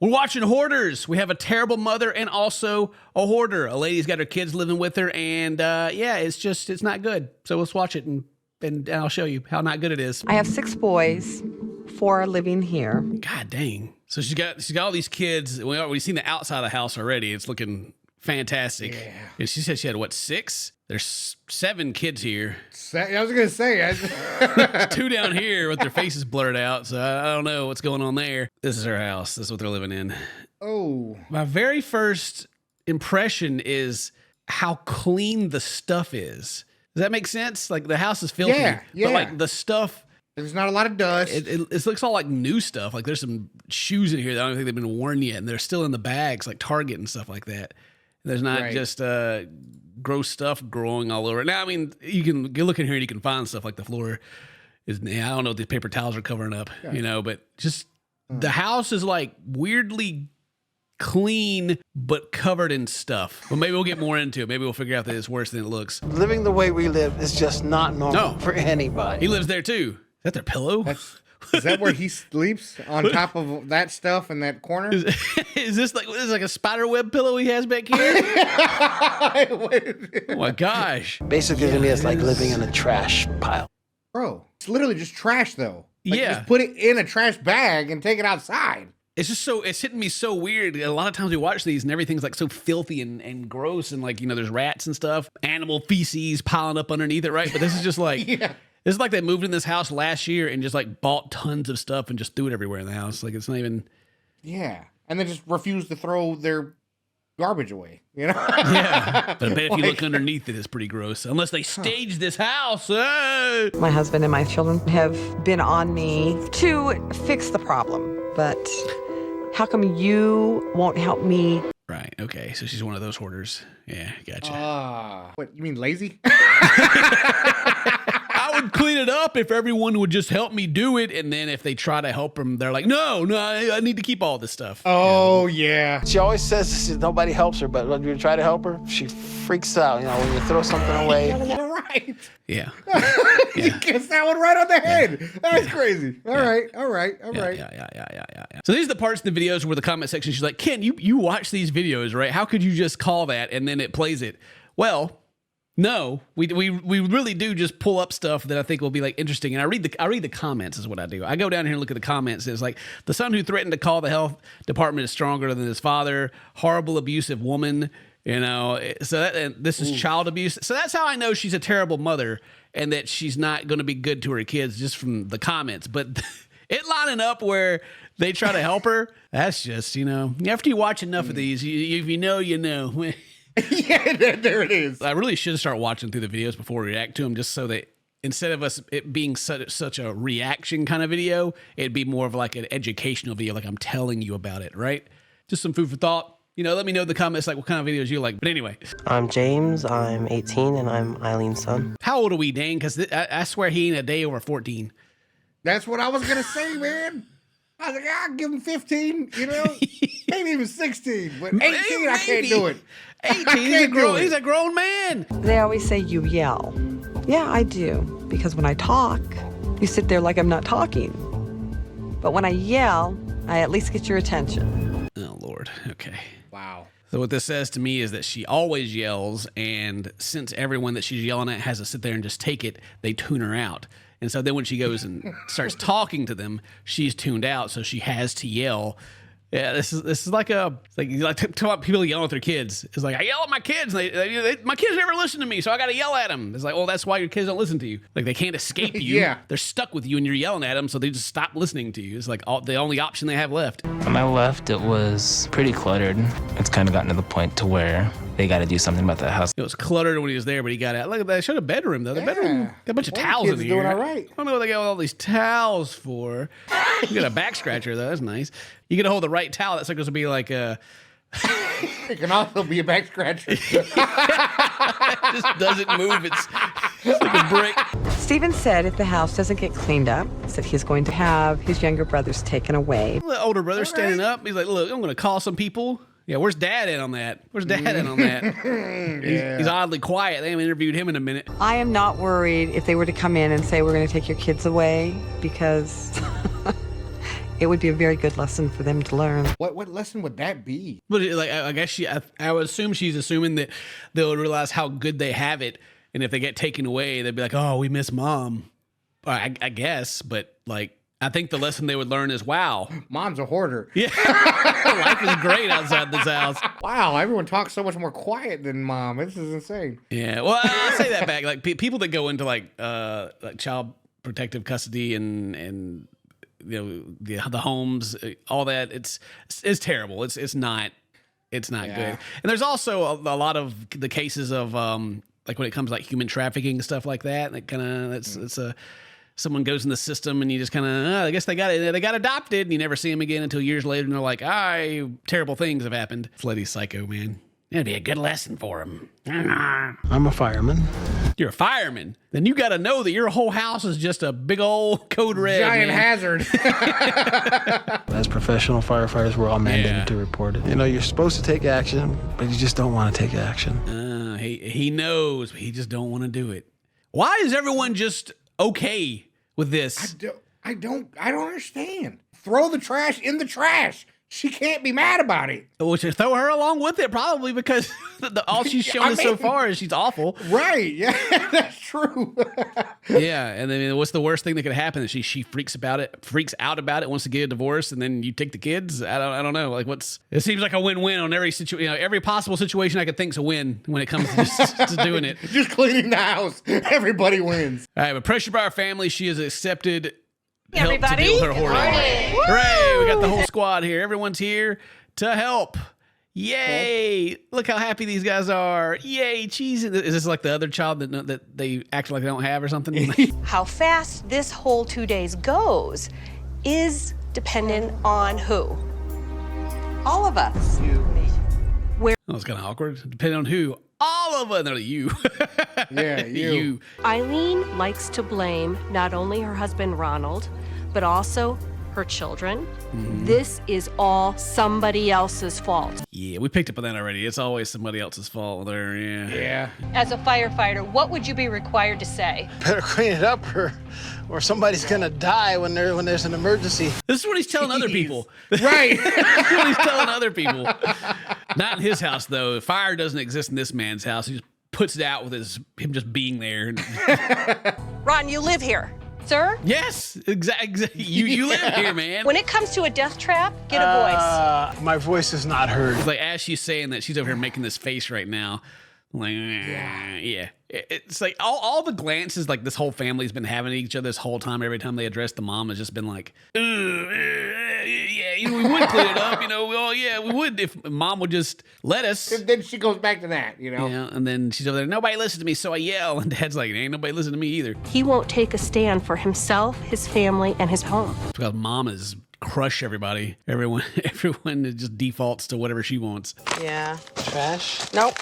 We're watching Hoarders. We have a terrible mother and also a hoarder. A lady's got her kids living with her, and it's not good. So let's watch it, and I'll show you how not good it is. I have 6 boys, 4 are living here. God dang. So she's got all these kids. We've seen the outside of the house already. It's looking fantastic. Yeah. And she said she had, 6? There's 7 kids here. I was going to say. 2 down here with their faces blurred out, so I don't know what's going on there. This is her house. This is what they're living in. Oh. My very first impression is how clean the stuff is. Does that make sense? Like, the house is filthy. Yeah. But, like, the stuff... There's not a lot of dust. It looks all like new stuff. Like, there's some shoes in here that I don't think they've been worn yet, and they're still in the bags, like Target and stuff like that. There's not just gross stuff growing all over. Now, I mean, you look in here and you can find stuff like the floor is. I don't know what these paper towels are covering up, but just the house is like weirdly clean but covered in stuff. Well, maybe we'll get more into it. Maybe we'll figure out that it's worse than it looks. Living the way we live is just not normal for anybody. He lives there too. Is that their pillow? Is that where he sleeps, on top of that stuff in that corner? Is this like a spider web pillow he has back here? Oh my gosh. Basically, to me, it's like living in a trash pile. Bro, it's literally just trash, though. Like, yeah. Just put it in a trash bag and take it outside. It's just it's hitting me so weird. A lot of times we watch these and everything's like so filthy and gross, and like, there's rats and stuff, animal feces piling up underneath it, right? But this is just like... Yeah. This is like they moved in this house last year and just like bought tons of stuff and just threw it everywhere in the house. Like, it's not even... Yeah. And they just refuse to throw their garbage away, Yeah. But I bet if you look underneath it, it's pretty gross. Unless they staged this house. Hey! My husband and my children have been on me to fix the problem. But how come you won't help me? Right. Okay. So she's one of those hoarders. Yeah. Gotcha. What, you mean lazy? I would clean it up if everyone would just help me do it. And then if they try to help them, they're like, no, I need to keep all this stuff. Oh, yeah. She always says nobody helps her, but when you try to help her, she freaks out. When you throw something away. Right. Yeah. You guessed that one right on the head. That's crazy. All right. Yeah. So these are the parts in the videos where the comment section, she's like, Ken, you watch these videos, right? How could you just call that and then it plays it? Well, no, we really do just pull up stuff that I think will be like interesting. And I read the comments is what I do. I go down here and look at the comments. And it's like, the son who threatened to call the health department is stronger than his father. Horrible, abusive woman. So this is child abuse. So that's how I know she's a terrible mother and that she's not going to be good to her kids, just from the comments. But it lining up where they try to help her, that's just, after you watch enough of these, if you know, you know. Yeah, there it is. I really should start watching through the videos before we react to them, just so that instead of it being such a reaction kind of video, it'd be more of like an educational video, like I'm telling you about it, right? Just some food for thought. Let me know in the comments like what kind of videos you like. But anyway. I'm James, I'm 18, and I'm Eileen's son. How old are we, Dane? Because I swear he ain't a day over 14. That's what I was going to say, man. I was like, I'll give him 15, Maybe even 16, but 18, maybe. I can't do it. 18, he's a grown man. They always say you yell. Yeah, I do. Because when I talk, you sit there like I'm not talking. But when I yell, I at least get your attention. Oh, Lord. Okay. Wow. So what this says to me is that she always yells, and since everyone that she's yelling at has to sit there and just take it, they tune her out. And so then when she goes and starts talking to them, she's tuned out, so she has to yell. Yeah, this is like talk about people yelling at their kids. It's like, I yell at my kids. My kids never listen to me, so I got to yell at them. It's like, well, that's why your kids don't listen to you. Like, they can't escape you. Yeah. They're stuck with you, and you're yelling at them, so they just stop listening to you. It's like the only option they have left. When I left, it was pretty cluttered. It's kind of gotten to the point to where they got to do something about that house. It was cluttered when he was there, but he got out. Look at that. I showed a bedroom, though. The bedroom got a bunch of towels in here. Doing all right. I don't know what they got all these towels for. You got a back scratcher, though. That's nice. You get to hold the right towel. That's supposed to be like a... It can also be a back scratcher. It just doesn't move. It's like a brick. Steven said if the house doesn't get cleaned up, that he's going to have his younger brothers taken away. The older brother standing up. He's like, look, I'm going to call some people. Yeah, where's Dad at on that? Where's Dad at on that? He's oddly quiet. They haven't interviewed him in a minute. I am not worried if they were to come in and say, we're going to take your kids away, because It would be a very good lesson for them to learn. What lesson would that be? But like, I guess I would assume she's assuming that they'll realize how good they have it, and if they get taken away, they'd be like, "Oh, we miss mom." I guess, but like, I think the lesson they would learn is, "Wow, Mom's a hoarder." yeah, life is great outside this house." Wow, everyone talks so much more quiet than Mom. This is insane. Yeah, well, I'll say that back. Like people that go into like child protective custody and the homes, all that, it's terrible. It's not good. And there's also a lot of the cases of like when it comes to like human trafficking and stuff like that. Like kind of it's someone goes in the system and you just kind of I guess they got adopted and you never see them again until years later and they're like, terrible things have happened. Fleddy's psycho, man. It'd be a good lesson for him. I'm a fireman. You're a fireman. Then you got to know that your whole house is just a big old code red. Giant man. hazard. As professional firefighters, we're all mandated to report it. You know, you're supposed to take action, but you just don't want to take action. He knows, but he just don't want to do it. Why is everyone just okay with this? I don't understand. Throw the trash in the trash. She can't be mad about it. Which throw her along with it, probably because all she's shown us so far is she's awful. Right? Yeah, that's true. Yeah, and then what's the worst thing that could happen? Is she freaks out about it, wants to get a divorce, and then you take the kids. I don't know. Like it seems like a win-win on every situation. Every possible situation I could think's a win when it comes to just to doing it. Just cleaning the house, everybody wins. All right, but Pressure by Our Family, she has accepted. Everybody, help to deal with her hoarding. Hooray! We got the whole squad here. Everyone's here to help. Yay! Look how happy these guys are. Yay! Cheese. Is this like the other child that they act like they don't have or something? How fast this whole 2 days goes is dependent on who? All of us. Oh, it's kind of awkward. Depending on who. All of us. No, you. Yeah, you. Eileen likes to blame not only her husband Ronald, but also her children. This is all somebody else's fault. Yeah, we picked up on that already. It's always somebody else's fault there. Yeah. Yeah. As a firefighter, what would you be required to say? Better clean it up or somebody's gonna die when there's an emergency. This is what he's telling other people. Right. This is what he's telling other people. Not in his house, though. Fire doesn't exist in this man's house. He just puts it out with him just being there. Ron, you live here. Sir? Yes, exactly. You live here, man. When it comes to a death trap, get a voice. My voice is not heard. It's like as she's saying that, she's over here making this face right now. Like, yeah. It's like all the glances like this whole family's been having at each other this whole time. Every time they address the mom has just been like, yeah, we would clean it up, we would if mom would just let us. And then she goes back to that, Yeah, and then she's over there, nobody listens to me, so I yell. And dad's like, ain't nobody listening to me either. He won't take a stand for himself, his family, and his home. Because mom is crush everybody. Everyone just defaults to whatever she wants. Yeah. Trash? Nope.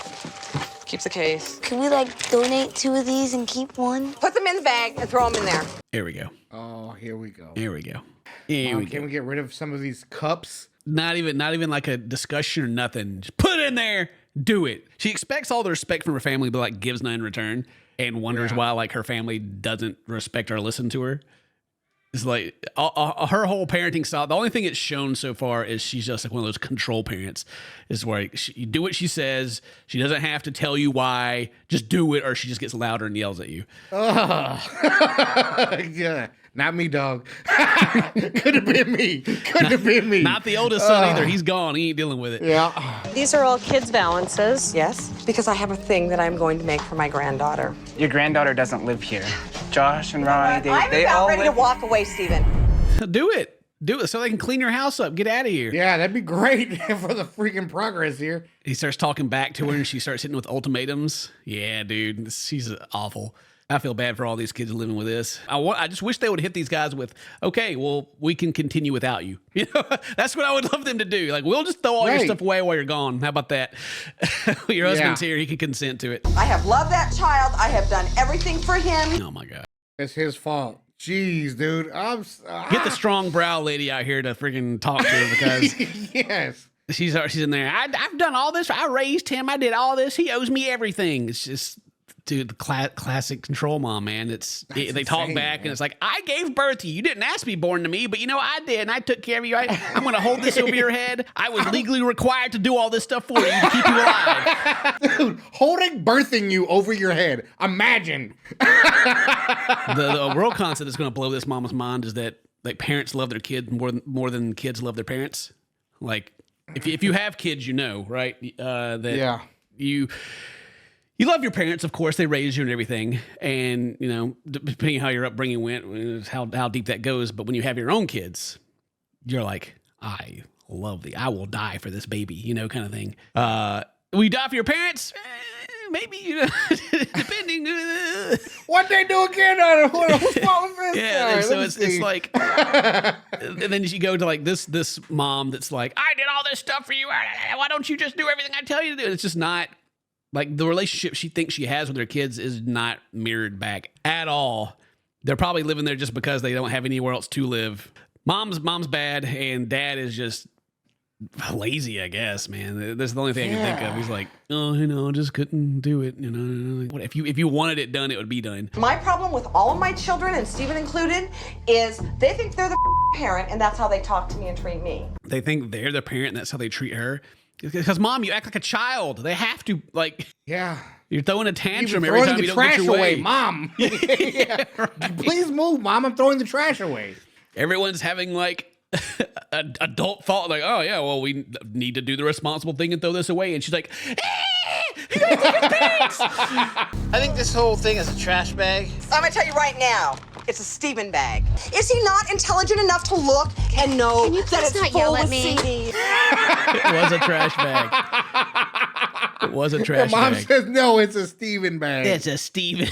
Keeps the case. Can we donate 2 of these and keep one? Put them in the bag and throw them in there. Here we go. Oh, here we go. Here we go. Can we get rid of some of these cups? Not even like a discussion or nothing. Just put it in there. Do it. She expects all the respect from her family, but like gives none in return, and wonders why like her family doesn't respect or listen to her. It's like her whole parenting style. The only thing it's shown so far is she's just like one of those control parents. Is where you do what she says. She doesn't have to tell you why. Just do it, or she just gets louder and yells at you. Oh, yeah. Not me, dog. Could have been me. Not the oldest son either. He's gone. He ain't dealing with it. Yeah. These are all kids' balances. Yes, because I have a thing that I'm going to make for my granddaughter. Your granddaughter doesn't live here. Josh and Ronnie, I'm they about all ready live. to walk away, Stephen. Do it so they can clean your house up. Get out of here. Yeah, that'd be great for the freaking progress here. He starts talking back to her and she starts hitting with ultimatums. Yeah, dude, she's awful. I feel bad for all these kids living with this. I just wish they would hit these guys with, okay, well, we can continue without you. That's what I would love them to do. Like, we'll just throw all your stuff away while you're gone. How about that? Your husband's here. He can consent to it. I have loved that child. I have done everything for him. Oh, my God. It's his fault. Jeez, dude. Get the strong brow lady out here to freaking talk to her because yes. she's in there. I've done all this. I raised him. I did all this. He owes me everything. It's just Dude, the classic control mom, man. They talk insane, back man. and it's like, I gave birth to you. You didn't ask to be born to me, but you know, I did. And I took care of you. I'm going to hold this over your head. I was legally required to do all this stuff for you to keep you alive. Dude, birthing you over your head. Imagine. The real concept that's going to blow this mama's mind is that like parents love their kids more than kids love their parents. Like if you have kids, you know, right? That you love your parents, of course. They raised you and everything, and you know, depending on how your upbringing went, how deep that goes. But when you have your own kids, you're like, I will die for this baby, you know, kind of thing. Will you die for your parents? Maybe, you know, depending. What they do again? Whose fault was this? Yeah, so it's like, and then you go to like this mom that's like, I did all this stuff for you. Why don't you just do everything I tell you to do? And it's just not. Like the relationship she thinks she has with her kids is not mirrored back at all. They're probably living there just because they don't have anywhere else to live. Mom's bad, and dad is just lazy, I guess, man. That's the only thing I can think of. He's like, oh, you know, just couldn't do it. You know, if you wanted it done, it would be done. My problem with all of my children, and Steven included, is they think they're the parent, and that's how they talk to me and treat me. They think they're the parent, and that's how they treat her. Because mom, you act like a child. They have to, like, yeah. You're throwing a tantrum Even every time you the don't get trash your away, way. mom. Yeah, right. Please move, mom. I'm throwing the trash away. Everyone's having like an adult thought, like, oh yeah, well, we need to do the responsible thing and throw this away. And she's like, you guys take your things. I think this whole thing is a trash bag. I'm gonna tell you right now, it's a Steven bag. Is he not intelligent enough to look and know Can you that please it's not full yell of at me? CDs? It was a trash bag. It was a trash Mom bag. says, no, it's a Steven bag. It's a Steven.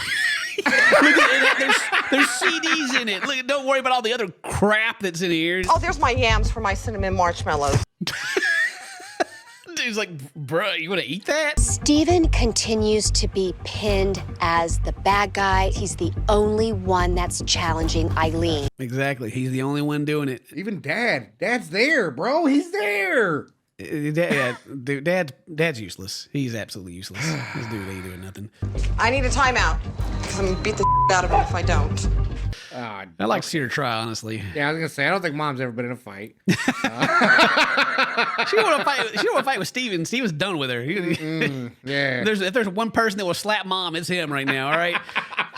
Look at it. There's CDs in it. Look, don't worry about all the other crap that's in here. Oh, there's my yams for my cinnamon marshmallows. Dude's like, bro, you want to eat that? Steven continues to be pinned as the bad guy. He's the only one that's challenging Eileen. Exactly. He's the only one doing it. Even Dad's there, bro. He's there. Dad's useless. He's absolutely useless. This dude ain't doing nothing. I need a timeout, because I'm gonna beat the out of him if I don't. I'd like to see her try, honestly. Yeah, I was gonna say, I don't think Mom's ever been in a fight. She don't want to fight. She don't want to fight with Steven. Steven's done with her. Yeah. If there's one person that will slap Mom, it's him right now. All right.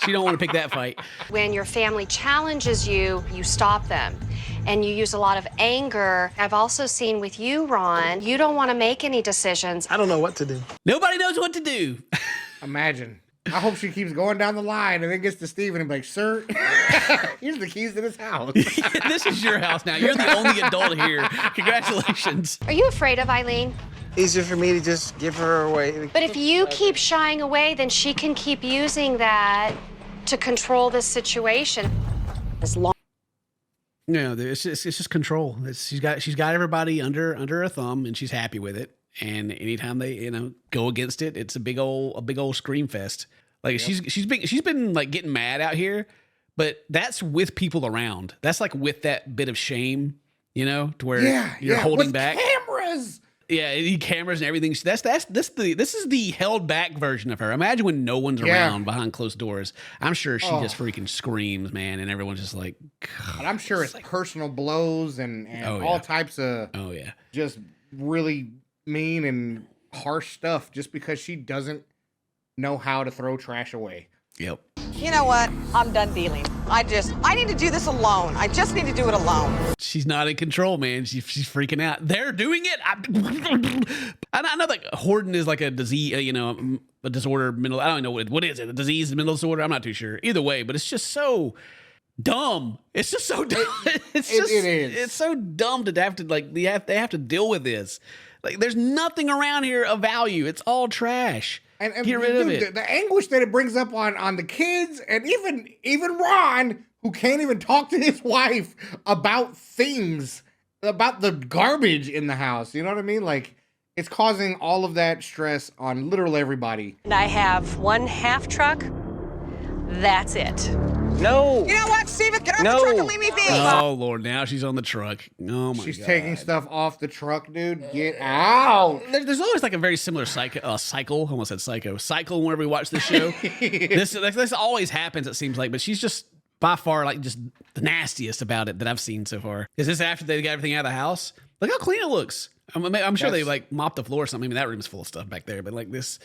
She don't want to pick that fight. When your family challenges you, you stop them. And you use a lot of anger. I've also seen with you, Ron, you don't want to make any decisions. I don't know what to do. Nobody knows what to do. Imagine. I hope she keeps going down the line and then gets to Steven and be like, sir, here's the keys to this house. This is your house now. You're the only adult here. Congratulations. Are you afraid of Eileen? Easier for me to just give her away. But if you keep shying away, then she can keep using that to control this situation. As long No, it's just control. She's got everybody under her thumb, and she's happy with it. And anytime they go against it, it's a big old scream fest. Like she's been like getting mad out here, but that's with people around. That's like with that bit of shame, to where you're holding with back cameras. Yeah, cameras and everything. This is the held back version of her. Imagine when no one's around behind closed doors. I'm sure she just freaking screams, man, and everyone's just like. And I'm sure it's like personal blows and all types of just really mean and harsh stuff just because she doesn't know how to throw trash away. Yep. You know what? I'm done dealing. I need to do this alone. I just need to do it alone. She's not in control, man. She's freaking out. They're doing it. I know that hoarding is like a disease, a disorder, mental. I don't know what is it? A disease, mental disorder? I'm not too sure. Either way, but it's just so dumb. It's just so dumb. It is. It's so dumb to have to they have to deal with this. Like, there's nothing around here of value. It's all trash. And get rid of it. The anguish that it brings up on the kids and even Ron, who can't even talk to his wife about things, about the garbage in the house. You know what I mean? Like, it's causing all of that stress on literally everybody. And I have one half truck. That's it. No. You know what, Steven? Get off No. the truck and leave me be. Oh Lord, now she's on the truck. Oh my She's God. taking stuff off the truck, dude. Get out. There's always like a very similar cycle. I almost said psycho. Cycle whenever we watch this show. this always happens, it seems like, but she's just by far like just the nastiest about it that I've seen so far. Is this after they got everything out of the house? Look how clean it looks. I'm sure they like mopped the floor or something. I mean, that room's full of stuff back there, but like this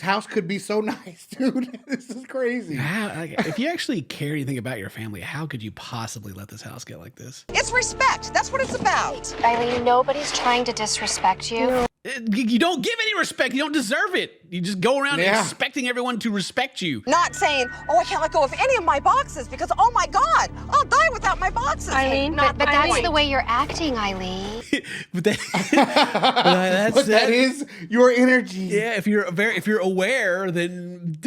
house could be so nice, dude. This is crazy. If you actually care anything about your family, how could you possibly let this house get like this? It's respect. That's what it's about. Eileen, nobody's trying to disrespect you. You don't give any respect. You don't deserve it. You just go around expecting everyone to respect you. Not saying, oh, I can't let go of any of my boxes because, oh my God, I'll die without my boxes. Eileen, but that's the way you're acting, Eileen. But that is your energy. Yeah, if you're aware, then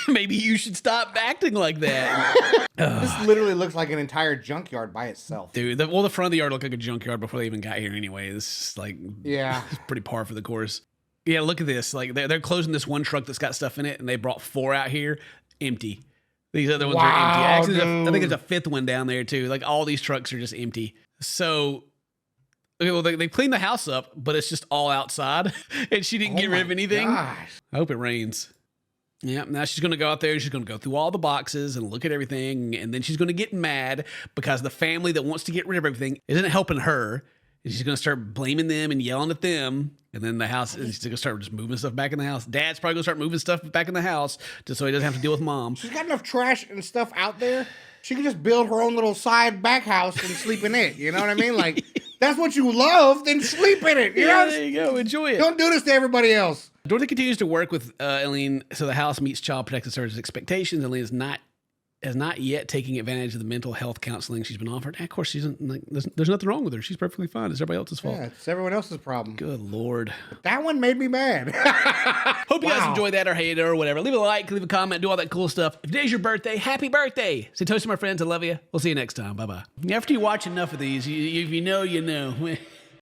maybe you should stop acting like that. This literally looks like an entire junkyard by itself. Dude, the front of the yard looked like a junkyard before they even got here anyway. This is like, it's pretty par for the course. Yeah, look at this. Like they're closing this one truck that's got stuff in it, and they brought 4 out here empty. These other ones are empty. Actually, I think there's a 5th one down there too. Like all these trucks are just empty. So, okay, well they cleaned the house up, but it's just all outside, and she didn't get rid of anything. Gosh. I hope it rains. Yeah, now she's going to go out there and she's going to go through all the boxes and look at everything. And then she's going to get mad because the family that wants to get rid of everything isn't helping her. And she's going to start blaming them and yelling at them. And then the house, she's going to start just moving stuff back in the house. Dad's probably going to start moving stuff back in the house just so he doesn't have to deal with Mom. She's got enough trash and stuff out there. She could just build her own little side back house and sleep in it. You know what I mean? Like, that's what you love, then sleep in it. You know? There you go. Enjoy it. Don't do this to everybody else. Dorothy continues to work with Eileen so the house meets Child Protective Services expectations. Eileen is not yet taking advantage of the mental health counseling she's been offered. And of course, she's like, there's nothing wrong with her. She's perfectly fine. It's everybody else's fault. Yeah, it's everyone else's problem. Good Lord. But that one made me mad. Hope you guys enjoyed that or hate it or whatever. Leave a like, leave a comment, do all that cool stuff. If today's your birthday, happy birthday. Say toast to my friends. I love you. We'll see you next time. Bye-bye. After you watch enough of these, if you know, you know.